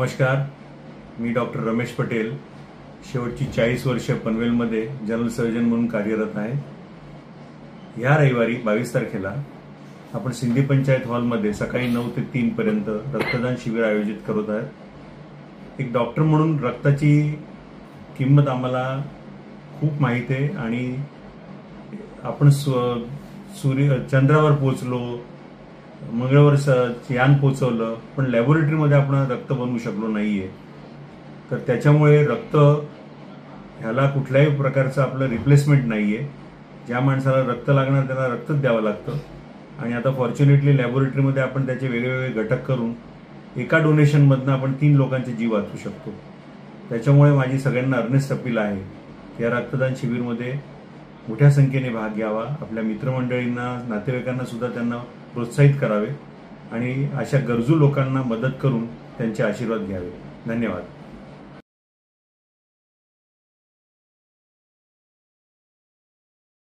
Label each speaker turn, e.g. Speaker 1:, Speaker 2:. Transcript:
Speaker 1: नमस्कार, मी डॉक्टर रमेश पटेल शेवटची 40 वर्ष पनवेलमध्ये जनरल सर्जन म्हणून कार्यरत आहे। या रविवारी 22 तारखेला आपण सिंधी पंचायत हॉलमध्ये सकाळी 9 ते 3 पर्यंत रक्तदान शिबिर आयोजित करत आहोत। एक डॉक्टर म्हणून रक्ताची किंमत आम्हाला खूप माहिती आहे आणि आपण चंद्रावर पोहोचलो, मंगळवार यान पोहोचवलं, पण लॅबोरेटरीमध्ये आपण रक्त बनवू शकलो नाहीये। तर त्याच्यामुळे रक्त ह्याला कुठल्याही प्रकारचं आपलं रिप्लेसमेंट नाहीये। ज्या माणसाला रक्त लागणार त्याला रक्तच द्यावं लागतं आणि आता फॉर्च्युनेटली लॅबोरेटरीमध्ये आपण त्याचे वेगवेगळे घटक करून एका डोनेशनमधनं आपण 3 लोकांचे जीव वाचवू शकतो। त्याच्यामुळे माझी सगळ्यांना अर्नेस्ट अपील आहे की या रक्तदान शिबिरमध्ये मोठ्या संख्येने भाग घ्यावा, आपल्या मित्रमंडळींना, नातेवाईकांना सुद्धा त्यांना प्रोत्साहित करावे आणि अशा गरजू लोकांना मदत करून त्यांचे आशीर्वाद घ्यावे। धन्यवाद।